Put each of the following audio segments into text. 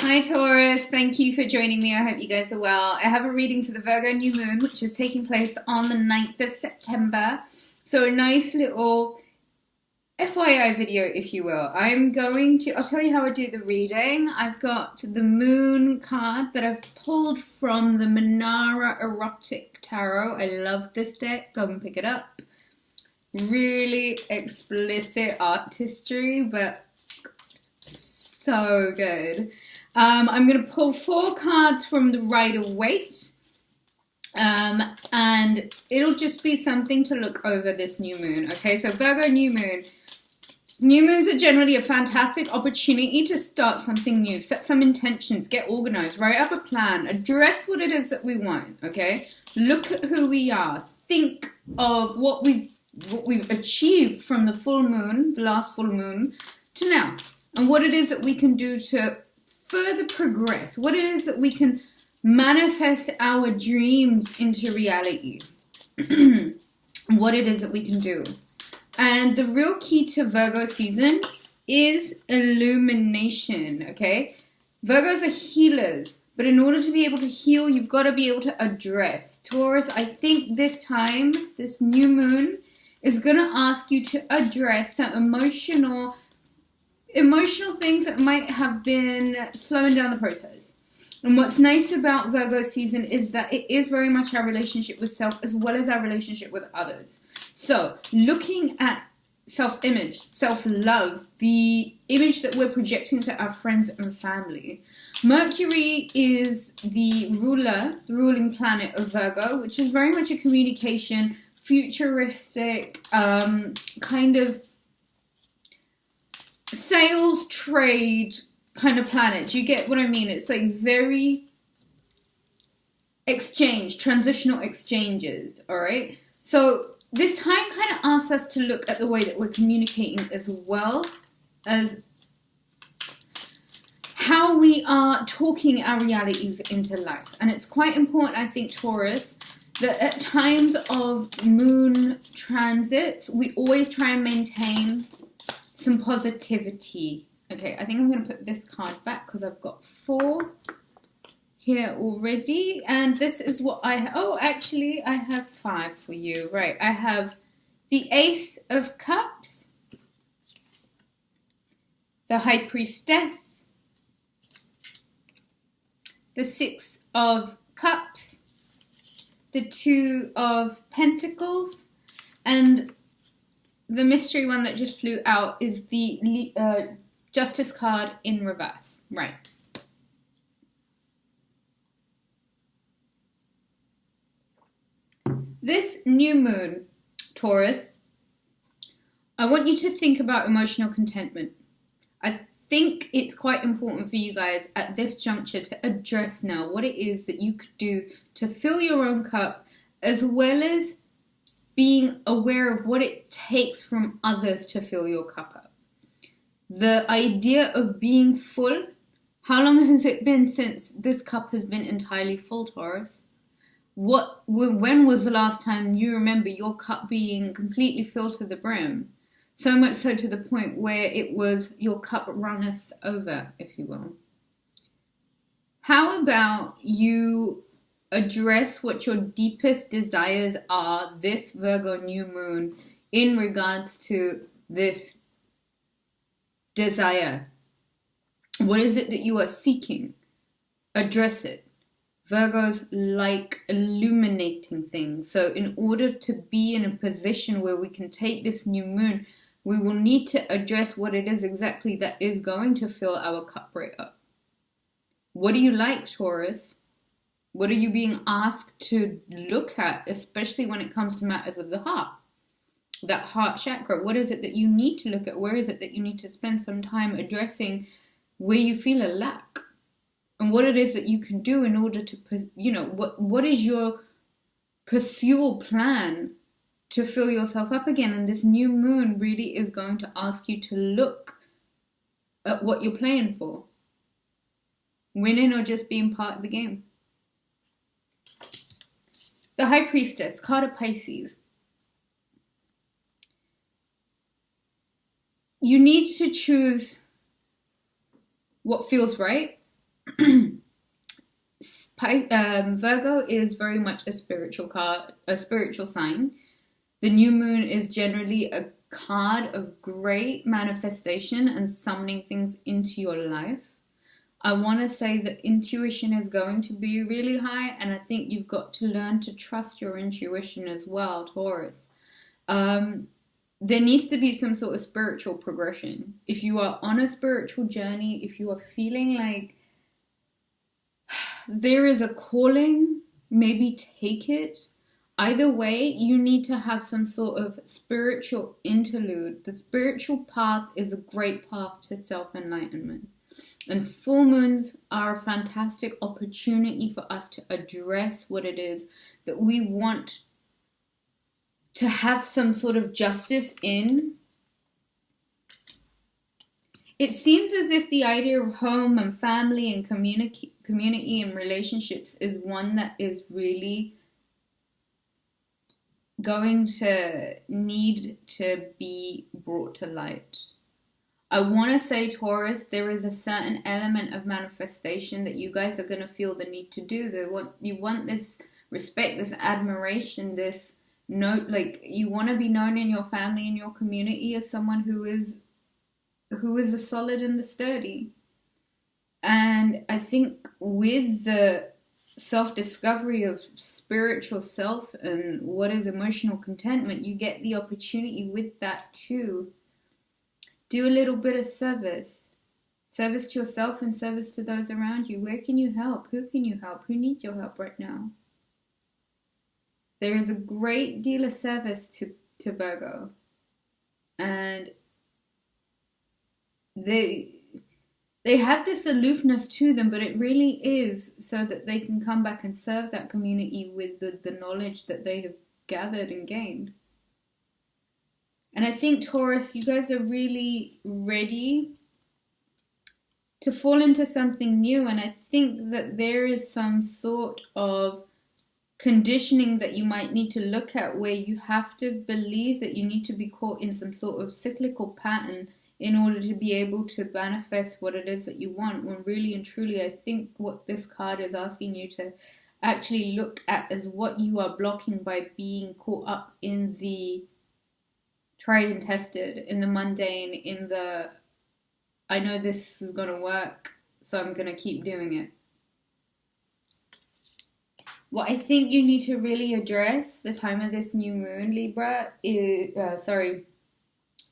Hi Taurus, thank you for joining me. I hope you guys are well. I have a reading for the Virgo new moon, which is taking place on the 9th of September. So a nice little FYI video, if you will. I'll tell you how I do the reading. I've got the moon card that I've pulled from the Manara Erotic Tarot. I love this deck. Go and pick it up. Really explicit artistry, but so good. I'm going to pull 4 cards from the Waite, and it'll just be something to look over this new moon. Okay, so Virgo new moon. New moons are generally a fantastic opportunity to start something new, set some intentions, get organized, write up a plan, address what it is that we want. Okay, look at who we are. Think of what we've achieved from the full moon, the last full moon, to now, and what it is that we can do to further progress, what it is that we can manifest our dreams into reality, what it is that we can do. And the real key to Virgo season is illumination, okay? Virgos are healers, but in order to be able to heal, you've got to be able to address. Taurus, I think this time, this new moon, is going to ask you to address some emotional things that might have been slowing down the process. And what's nice about Virgo season is that it is very much our relationship with self as well as our relationship with others. So looking at self-image, self-love, the image that we're projecting to our friends and family. Mercury is the ruling planet of Virgo, which is very much a communication, futuristic, kind of sales, trade kind of planet. Do you get what I mean? It's like very transitional exchanges, all right? So this time kind of asks us to look at the way that we're communicating as well as how we are talking our realities into life. And it's quite important, I think, Taurus, that at times of moon transits, we always try and maintain some positivity. Okay, I think I'm going to put this card back because I've got 4 here already. And this is what I have. Oh, actually, I have 5 for you. Right, I have the Ace of Cups, the High Priestess, the 6 of Cups, the 2 of Pentacles, and the mystery one that just flew out is the Justice card in reverse. Right. This new moon, Taurus, I want you to think about emotional contentment. I think it's quite important for you guys at this juncture to address now what it is that you could do to fill your own cup, as well as being aware of what it takes from others to fill your cup up. The idea of being full, how long has it been since this cup has been entirely full, Taurus? When was the last time you remember your cup being completely filled to the brim? So much so to the point where it was your cup runneth over, if you will. How about you address what your deepest desires are this Virgo new moon in regards to this desire? What is it that you are seeking? Address it. Virgos like illuminating things. So in order to be in a position where we can take this new moon, we will need to address what it is exactly that is going to fill our cup right up. What do you like, Taurus? What are you being asked to look at, especially when it comes to matters of the heart? That heart chakra. What is it that you need to look at? Where is it that you need to spend some time addressing where you feel a lack? And what it is that you can do in order to, what is your pursual plan to fill yourself up again? And this new moon really is going to ask you to look at what you're playing for. Winning or just being part of the game. The High Priestess, card of Pisces. You need to choose what feels right Virgo is very much a spiritual card, a spiritual sign. The new moon is generally a card of great manifestation and summoning things into your life. I want to say that intuition is going to be really high, and I think you've got to learn to trust your intuition as well, Taurus. There needs to be some sort of spiritual progression. If you are on a spiritual journey, if you are feeling like there is a calling, maybe take it. Either way, you need to have some sort of spiritual interlude. The spiritual path is a great path to self-enlightenment. And full moons are a fantastic opportunity for us to address what it is that we want to have some sort of justice in. It seems as if the idea of home and family and community and relationships is one that is really going to need to be brought to light. I want to say, Taurus, there is a certain element of manifestation that you guys are going to feel the need to do. You want this respect, this admiration, this note, like you want to be known in your family and your community as someone who is the solid and the sturdy. And I think with the self-discovery of spiritual self and what is emotional contentment, you get the opportunity with that to do a little bit of service to yourself and service to those around you. Where can you help? Who can you help? Who needs your help right now? There is a great deal of service to Virgo, and they have this aloofness to them, but it really is so that they can come back and serve that community with the knowledge that they have gathered and gained. And I think, Taurus, you guys are really ready to fall into something new. And I think that there is some sort of conditioning that you might need to look at where you have to believe that you need to be caught in some sort of cyclical pattern in order to be able to manifest what it is that you want. When really and truly, I think what this card is asking you to actually look at is what you are blocking by being caught up in the tried and tested, in the mundane, in the I know this is going to work, so I'm going to keep doing it. What I think you need to really address the time of this new moon,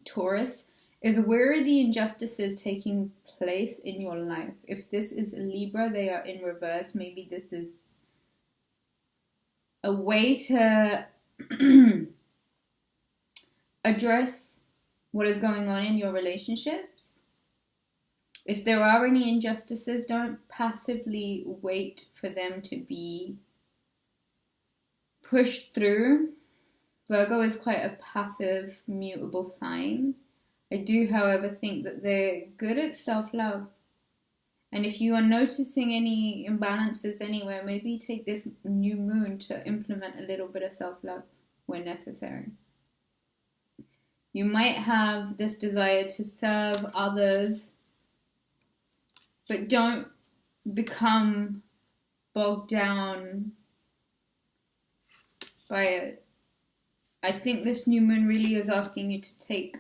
Taurus, is where are the injustices taking place in your life? If this is Libra, they are in reverse. Maybe this is a way to address what is going on in your relationships. If there are any injustices, don't passively wait for them to be pushed through. Virgo is quite a passive, mutable sign. I do, however, think that they're good at self-love. And if you are noticing any imbalances anywhere, maybe take this new moon to implement a little bit of self-love where necessary. You might have this desire to serve others, but don't become bogged down by it. I think this new moon really is asking you to take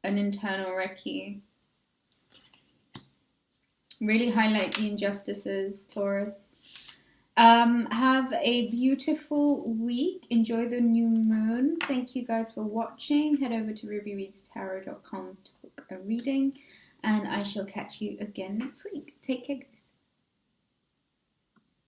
an internal recce. Really highlight the injustices, Taurus. Have a beautiful week. Enjoy the new moon. Thank you guys for watching. Head over to rubyreadstarot.com to book a reading, and I shall catch you again next week. Take care, guys.